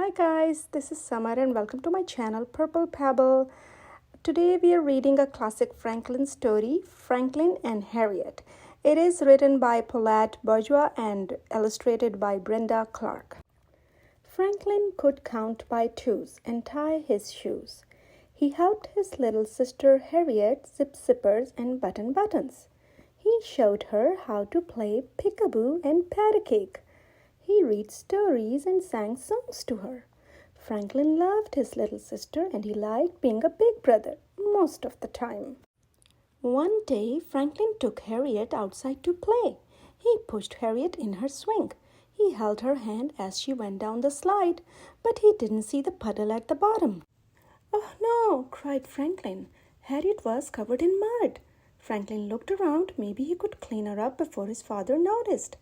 Hi guys, this is Summer and welcome to my channel Purple Pebble. Today we are reading a classic Franklin story, Franklin and Harriet. It is written by Paulette Bourgeois and illustrated by Brenda Clark. Franklin could count by twos and tie his shoes. He helped his little sister Harriet zip zippers and button buttons. He showed her how to play peekaboo and pat a cake. He read stories and sang songs to her. Franklin loved his little sister and he liked being a big brother most of the time. One day, Franklin took Harriet outside to play. He pushed Harriet in her swing. He held her hand as she went down the slide, but he didn't see the puddle at the bottom. "Oh no!" cried Franklin. Harriet was covered in mud. Franklin looked around. Maybe he could clean her up before his father noticed.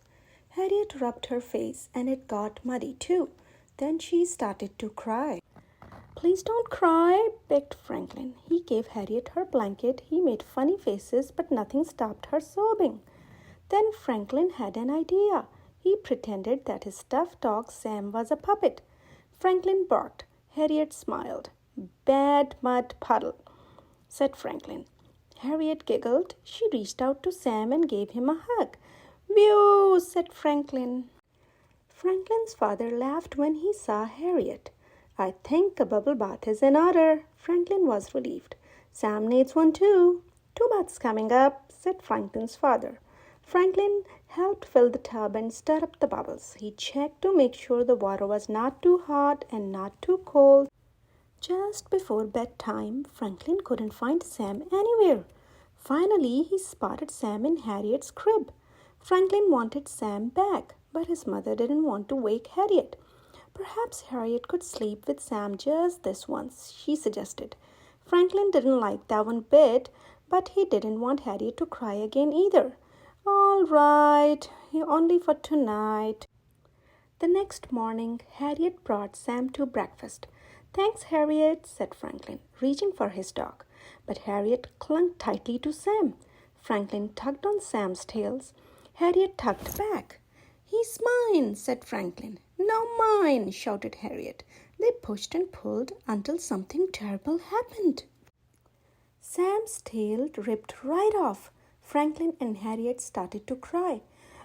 Harriet rubbed her face and it got muddy too. Then she started to cry. "Please don't cry," begged Franklin. He gave Harriet her blanket. He made funny faces, but nothing stopped her sobbing. Then Franklin had an idea. He pretended that his stuffed dog Sam was a puppet. Franklin barked. Harriet smiled. "Bad mud puddle," said Franklin. Harriet giggled. She reached out to Sam and gave him a hug. "Whew," said Franklin. Franklin's father laughed when he saw Harriet. "I think a bubble bath is in order." Franklin was relieved. "Sam needs one too." "Two baths coming up," said Franklin's father. Franklin helped fill the tub and stir up the bubbles. He checked to make sure the water was not too hot and not too cold. Just before bedtime, Franklin couldn't find Sam anywhere. Finally, he spotted Sam in Harriet's crib. Franklin wanted Sam back, but his mother didn't want to wake Harriet. "Perhaps Harriet could sleep with Sam just this once," she suggested. Franklin didn't like that one bit, but he didn't want Harriet to cry again either. "All right, only for tonight." The next morning, Harriet brought Sam to breakfast. "Thanks, Harriet," said Franklin, reaching for his dog. But Harriet clung tightly to Sam. Franklin tugged on Sam's tails. Harriet tugged back. "He's mine," said Franklin. "No, mine," shouted Harriet. They pushed and pulled until something terrible happened. Sam's tail ripped right off. Franklin and Harriet started to cry.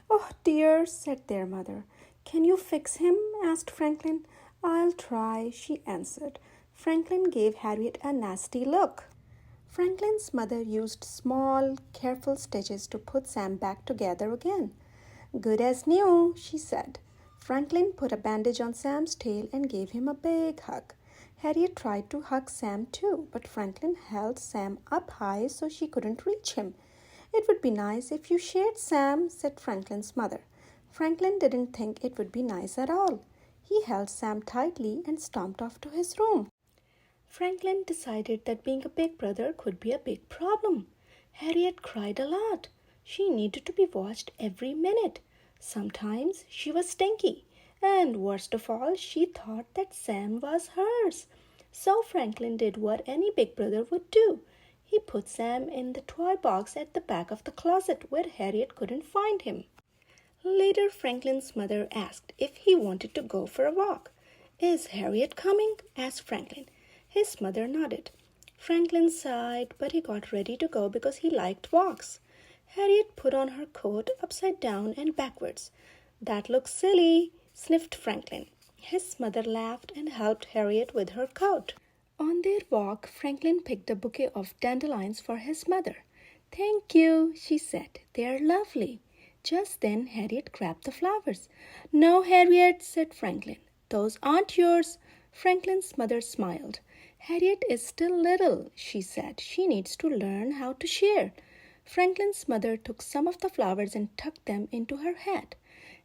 "Oh dear," said their mother. "Can you fix him?" asked Franklin. "I'll try," she answered. Franklin gave Harriet a nasty look. Franklin's mother used small, careful stitches to put Sam back together again. "Good as new," she said. Franklin put a bandage on Sam's tail and gave him a big hug. Harriet tried to hug Sam too, but Franklin held Sam up high so she couldn't reach him. "It would be nice if you shared Sam," said Franklin's mother. Franklin didn't think it would be nice at all. He held Sam tightly and stomped off to his room. Franklin decided that being a big brother could be a big problem. Harriet cried a lot. She needed to be watched every minute. Sometimes she was stinky, and worst of all, she thought that Sam was hers. So Franklin did what any big brother would do. He put Sam in the toy box at the back of the closet where Harriet couldn't find him. Later, Franklin's mother asked if he wanted to go for a walk. "Is Harriet coming?" asked Franklin. His mother nodded. Franklin sighed, but he got ready to go because he liked walks. Harriet put on her coat upside down and backwards. "That looks silly," sniffed Franklin. His mother laughed and helped Harriet with her coat. On their walk, Franklin picked a bouquet of dandelions for his mother. "Thank you," she said. "They're lovely." Just then, Harriet grabbed the flowers. "No, Harriet," said Franklin. "Those aren't yours." Franklin's mother smiled. "Harriet is still little," she said. "She needs to learn how to share." Franklin's mother took some of the flowers and tucked them into her hat.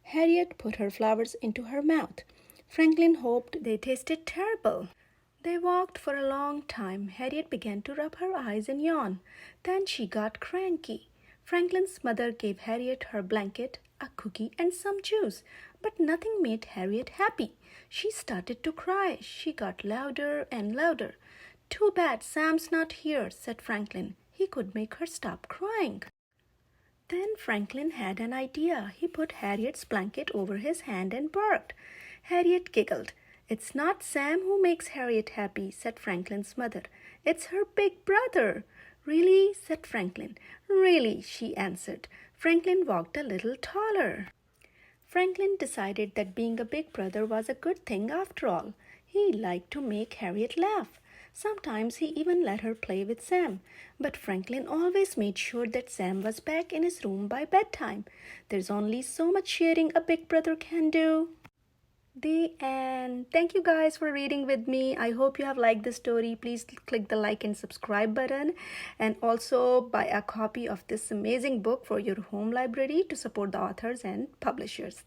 Harriet put her flowers into her mouth. Franklin hoped they tasted terrible. They walked for a long time. Harriet began to rub her eyes and yawn. Then she got cranky. Franklin's mother gave Harriet her blanket, a cookie, and some juice, but nothing made Harriet happy. She started to cry. She got louder and louder. "Too bad Sam's not here," said Franklin. He could make her stop crying. Then Franklin had an idea. He put Harriet's blanket over his hand and barked. Harriet giggled. "It's not Sam who makes Harriet happy," said Franklin's mother. "It's her big brother." "Really?" said Franklin. "Really," she answered. Franklin walked a little taller. Franklin decided that being a big brother was a good thing after all. He liked to make Harriet laugh. Sometimes he even let her play with Sam. But Franklin always made sure that Sam was back in his room by bedtime. There's only so much sharing a big brother can do. The end. Thank you guys for reading with me. I hope you have liked the story. Please click the like and subscribe button, and also buy a copy of this amazing book for your home library to support the authors and publishers.